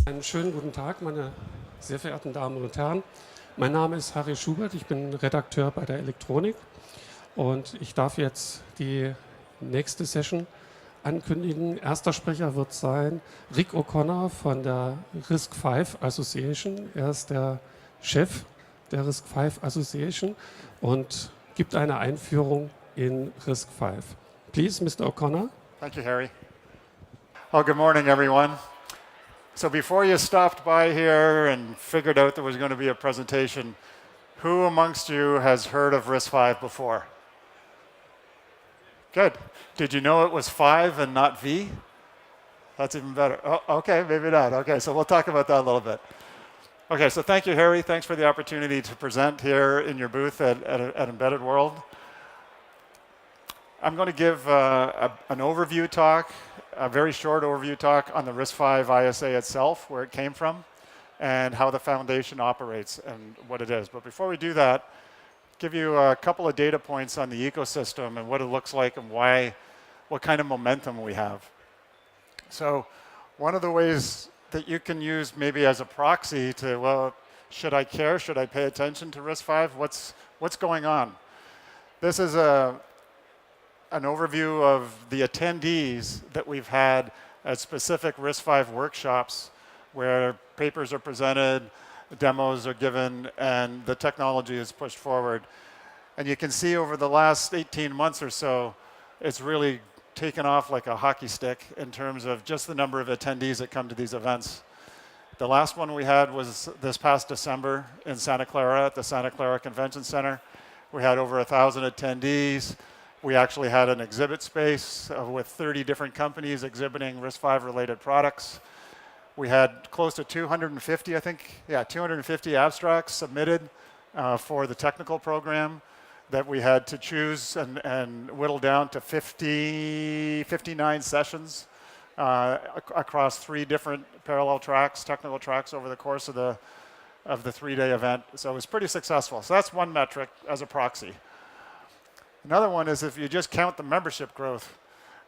Einen schönen guten Tag, meine sehr verehrten Damen und Herren. Mein Name ist Harry Schuberth, ich bin Redakteur bei der Elektronik und ich darf jetzt die nächste Session ankündigen. Erster Sprecher wird sein Rick O'Connor von der RISC-V Association. Er ist der Chef der RISC-V Association und gibt eine Einführung in RISC-V. Please, Mr. O'Connor. Thank you, Harry. Well, good morning, everyone. So before you stopped by here and figured out there was going to be a presentation, who amongst you has heard of RISC-V before? Good. Did you know it was 5 and not V? That's even better. Oh, okay, maybe not. Okay, so we'll talk about that a little bit. Okay, so thank you, Harry. Thanks for the opportunity to present here in your booth at Embedded World. I'm going to give an overview talk, a very short overview talk on the RISC-V ISA itself, where it came from, and how the foundation operates and what it is. But before we do that, give you a couple of data points on the ecosystem and what it looks like and what kind of momentum we have. So one of the ways that you can use maybe as a proxy to, well, should I care? Should I pay attention to RISC-V? What's going on? This is an overview of the attendees that we've had at specific RISC-V workshops where papers are presented, demos are given, and the technology is pushed forward. And you can see over the last 18 months or so, it's really taken off like a hockey stick in terms of just the number of attendees that come to these events. The last one we had was this past December in Santa Clara at the Santa Clara Convention Center. We had over 1,000 attendees. We actually had an exhibit space with 30 different companies exhibiting RISC-V related products. We had close to 250, I think, 250 abstracts submitted for the technical program that we had to choose and whittle down to 59 sessions across 3 different parallel tracks, technical tracks over the course of the 3-day event. So it was pretty successful. So that's one metric as a proxy. Another one is if you just count the membership growth.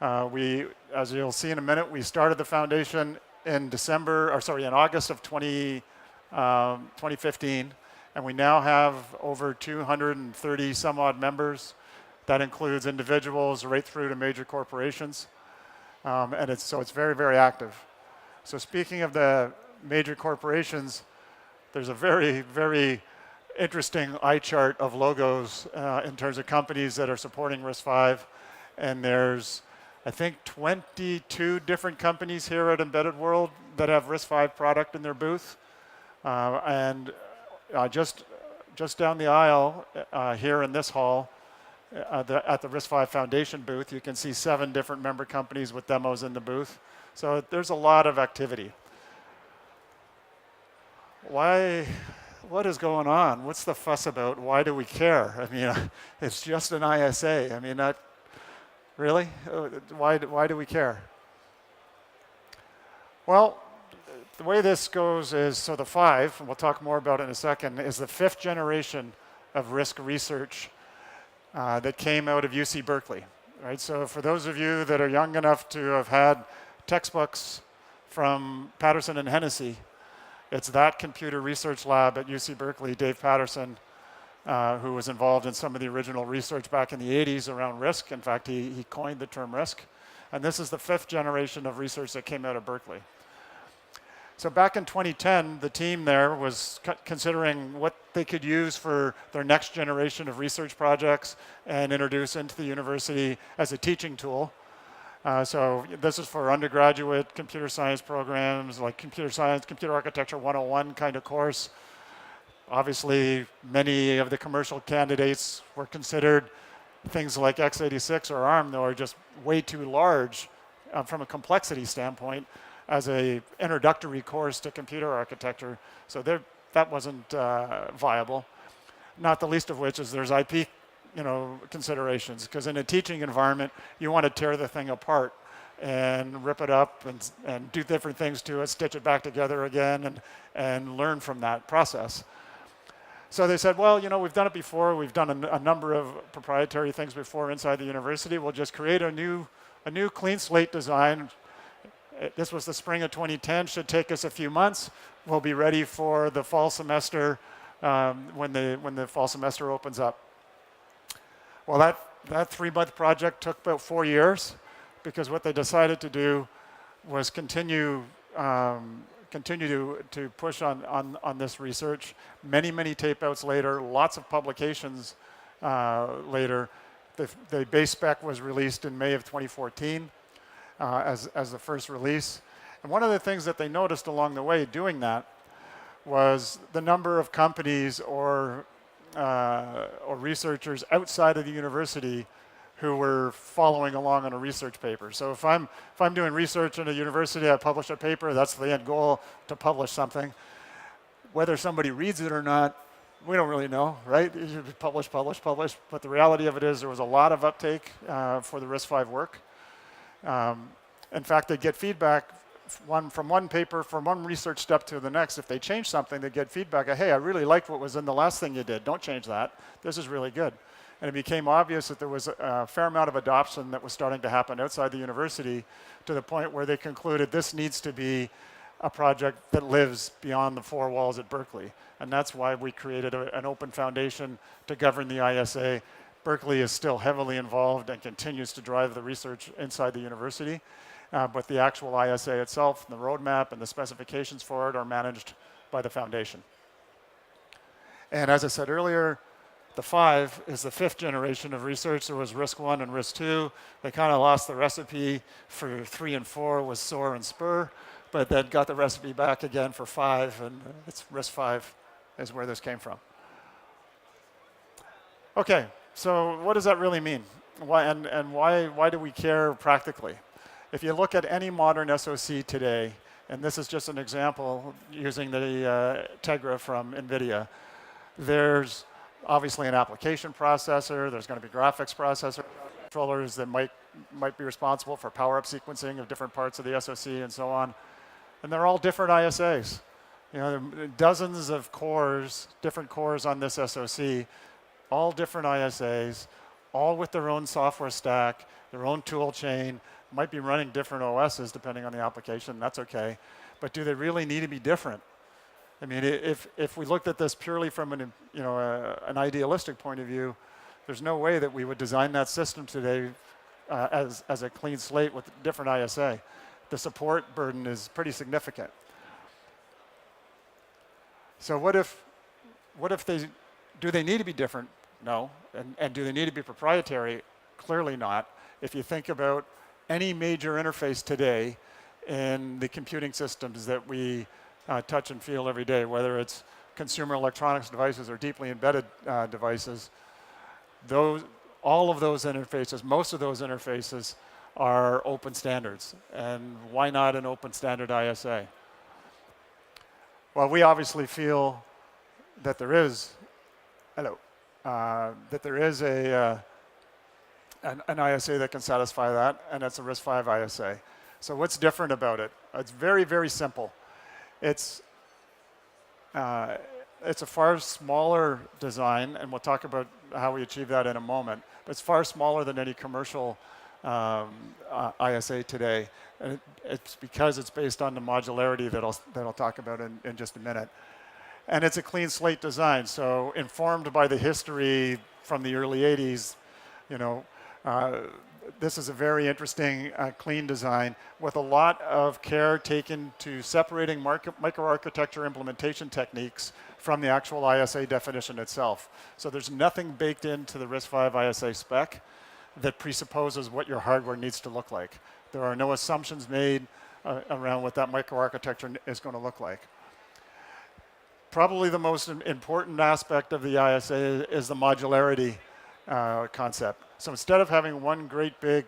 As you'll see in a minute, we started the foundation in August of 2015, and we now have over 230 some odd members. That includes individuals right through to major corporations, and it's very, very active. So speaking of the major corporations, there's a very, very interesting eye chart of logos in terms of companies that are supporting RISC-V. And there's, I think, 22 different companies here at Embedded World that have RISC-V product in their booth. Just down the aisle here in this hall, at the RISC-V Foundation booth, you can see 7 different member companies with demos in the booth. So there's a lot of activity. What is going on? What's the fuss about? Why do we care? I mean, it's just an ISA. I mean, really? Why do we care? Well, the way this goes is, so the 5, and we'll talk more about it in a second, is the 5th generation of RISC research that came out of UC Berkeley. Right? So for those of you that are young enough to have had textbooks from Patterson and Hennessy, it's that computer research lab at UC Berkeley, Dave Patterson, who was involved in some of the original research back in the 80s around RISC. In fact, he coined the term RISC. And this is the 5th generation of research that came out of Berkeley. So back in 2010, the team there was considering what they could use for their next generation of research projects and introduce into the university as a teaching tool. So this is for undergraduate computer science programs like computer science, computer architecture 101 kind of course. Obviously, many of the commercial candidates were considered things like x86 or ARM, though, are just way too large from a complexity standpoint as a introductory course to computer architecture. So that wasn't viable. Not the least of which is there's IP considerations, because in a teaching environment, you want to tear the thing apart and rip it up and do different things to it, stitch it back together again, and learn from that process. So they said, well, we've done it before. We've done a number of proprietary things before inside the university. We'll just create a new clean slate design This was the spring of 2010, should take us a few months. We'll be ready for the fall semester when the fall semester opens up. Well, that 3-month project took about 4 years, because what they decided to do was continue to push on this research. Many tape outs later, lots of publications later. The base spec was released in May of 2014 as the first release. And one of the things that they noticed along the way doing that was the number of companies or researchers outside of the university who were following along on a research paper. So if I'm doing research in a university, I publish a paper, that's the end goal, to publish something. Whether somebody reads it or not, we don't really know, right? You should publish. But the reality of it is there was a lot of uptake for the RISC-V work. In fact, they get feedback from one paper, from one research step to the next. If they change something, they get feedback, hey, I really liked what was in the last thing you did. Don't change that. This is really good. And it became obvious that there was a fair amount of adoption that was starting to happen outside the university, to the point where they concluded this needs to be a project that lives beyond the 4 walls at Berkeley. And that's why we created an open foundation to govern the ISA. Berkeley is still heavily involved and continues to drive the research inside the university. But the actual ISA itself, and the roadmap and the specifications for it are managed by the foundation. And as I said earlier, the 5 is the 5th generation of research. There was RISC-I and RISC-II. They kind of lost the recipe for 3 and 4 with SOAR and SPUR, but then got the recipe back again for 5, and it's RISC-V is where this came from. Okay, so what does that really mean? Why do we care practically? If you look at any modern SoC today, and this is just an example using the Tegra from NVIDIA, there's obviously an application processor, there's going to be graphics processor controllers that might be responsible for power-up sequencing of different parts of the SoC and so on. And they're all different ISAs. You know, there are dozens of cores, different cores on this SoC, all different ISAs, all with their own software stack, their own tool chain, might be running different OSs depending on the application, that's okay. But do they really need to be different? I mean, if we looked at this purely from an idealistic point of view, there's no way that we would design that system today as a clean slate with different ISA. The support burden is pretty significant. So do they need to be different? No. And do they need to be proprietary? Clearly not. If you think about any major interface today in the computing systems that we touch and feel every day, whether it's consumer electronics devices or deeply embedded devices, all of those interfaces, most of those interfaces are open standards. And why not an open standard ISA? Well, we obviously feel that there is, an ISA that can satisfy that, and that's a RISC-V ISA. So what's different about it? It's very, very simple. It's a far smaller design, and we'll talk about how we achieve that in a moment. But it's far smaller than any commercial ISA today. And it's because it's based on the modularity that I'll talk about in just a minute. And it's a clean slate design. So informed by the history from the early 80s, this is a very interesting clean design with a lot of care taken to separating microarchitecture implementation techniques from the actual ISA definition itself. So there's nothing baked into the RISC-V ISA spec that presupposes what your hardware needs to look like. There are no assumptions made around what that microarchitecture is going to look like. Probably the most important aspect of the ISA is the modularity concept. So instead of having one great big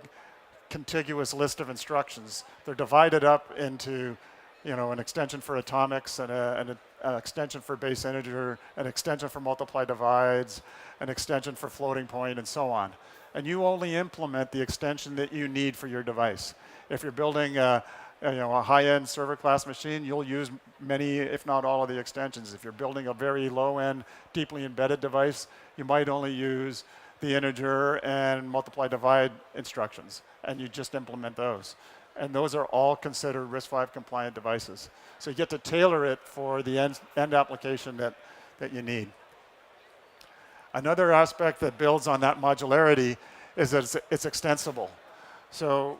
contiguous list of instructions, they're divided up into an extension for atomics and an extension for base integer, an extension for multiply divides, an extension for floating point, and so on. And you only implement the extension that you need for your device. If you're building a high-end server class machine, you'll use many, if not all, of the extensions. If you're building a very low-end, deeply embedded device, you might only use the integer and multiply divide instructions, and you just implement those. and those are all considered RISC-V compliant devices. So you get to tailor it for the end application that you need. Another aspect that builds on that modularity is that it's extensible. So,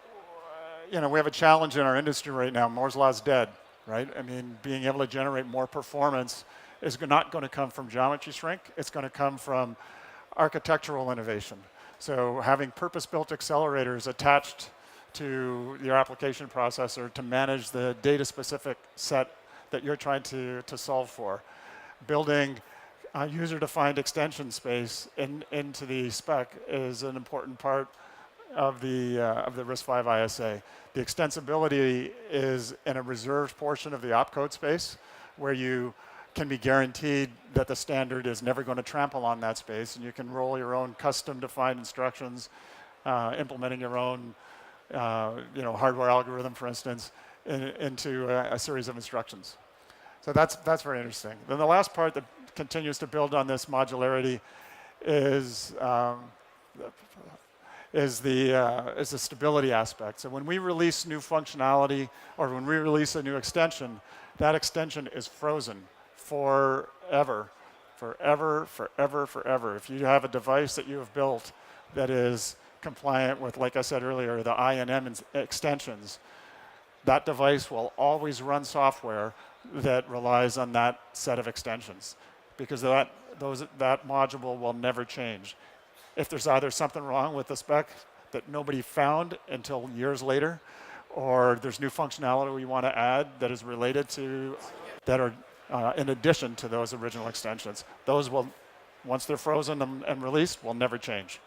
we have a challenge in our industry right now. Moore's Law is dead, right? I mean, being able to generate more performance is not going to come from geometry shrink. It's going to come from architectural innovation. So having purpose-built accelerators attached to your application processor to manage the data-specific set that you're trying to solve for. Building user-defined extension space into the spec is an important part of the RISC-V ISA. The extensibility is in a reserved portion of the opcode space where you can be guaranteed that the standard is never going to trample on that space, and you can roll your own custom-defined instructions, implementing your own hardware algorithm, for instance, into a series of instructions. So that's very interesting. Then the last part that continues to build on this modularity is the stability aspect. So when we release new functionality or when we release a new extension, that extension is frozen forever, forever, forever, forever. If you have a device that you have built that is compliant with, like I said earlier, the I&M extensions, that device will always run software that relies on that set of extensions because that module will never change. If there's either something wrong with the spec that nobody found until years later, or there's new functionality we want to add that is related to, that are in addition to those original extensions, those will, once they're frozen and released, will never change.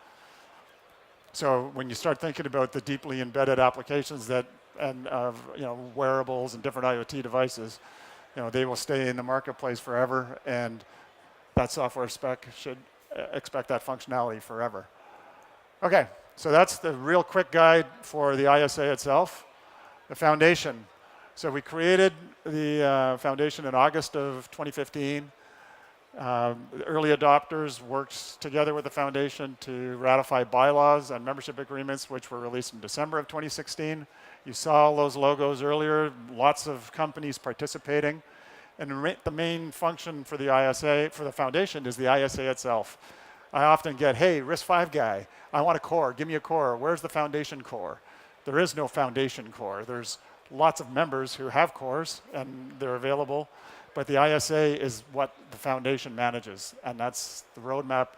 So when you start thinking about the deeply embedded applications of wearables and different IoT devices, they will stay in the marketplace forever, and that software spec should expect that functionality forever. Okay, so that's the real quick guide for the ISA itself. The foundation. So we created the foundation in August of 2015. The early adopters worked together with the foundation to ratify bylaws and membership agreements, which were released in December of 2016. You saw all those logos earlier, lots of companies participating. And the main function for the ISA, for the foundation, is the ISA itself. I often get, hey, RISC-V guy, I want a core, give me a core. Where's the foundation core? There is no foundation core. There's lots of members who have cores, and they're available. But the ISA is what the foundation manages, and that's the roadmap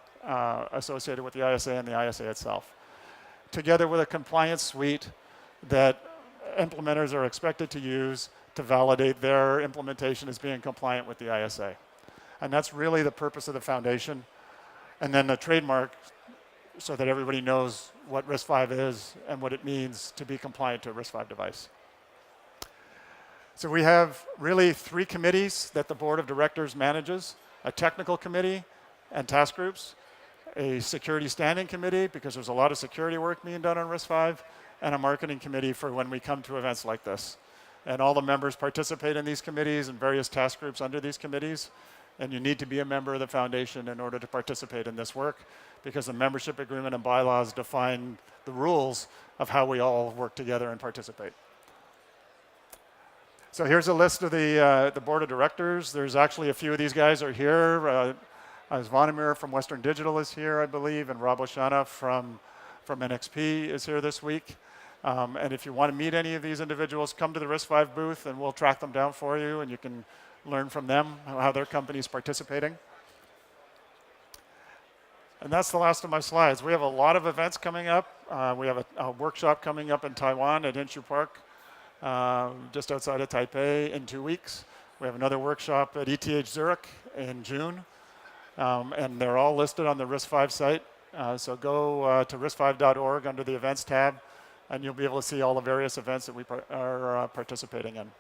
associated with the ISA and the ISA itself. Together with a compliance suite that implementers are expected to use to validate their implementation as being compliant with the ISA. And that's really the purpose of the foundation. And then the trademark so that everybody knows what RISC-V is and what it means to be compliant to a RISC-V device. So we have really 3 committees that the board of directors manages: a technical committee and task groups, a security standing committee because there's a lot of security work being done on RISC-V, and a marketing committee for when we come to events like this. And all the members participate in these committees and various task groups under these committees. And you need to be a member of the foundation in order to participate in this work because the membership agreement and bylaws define the rules of how we all work together and participate. So here's a list of the board of directors. There's actually a few of these guys are here. Zvonimir from Western Digital is here, I believe, and Rob Oshana from NXP is here this week. And if you want to meet any of these individuals, come to the RISC-V booth and we'll track them down for you, and you can learn from them how their company is participating. And that's the last of my slides. We have a lot of events coming up. We have a workshop coming up in Taiwan at Henshu Park, just outside of Taipei in 2 weeks. We have another workshop at ETH Zurich in June. And they're all listed on the RISC-V site. So go to riscv.org under the events tab, and you'll be able to see all the various events that we are participating in.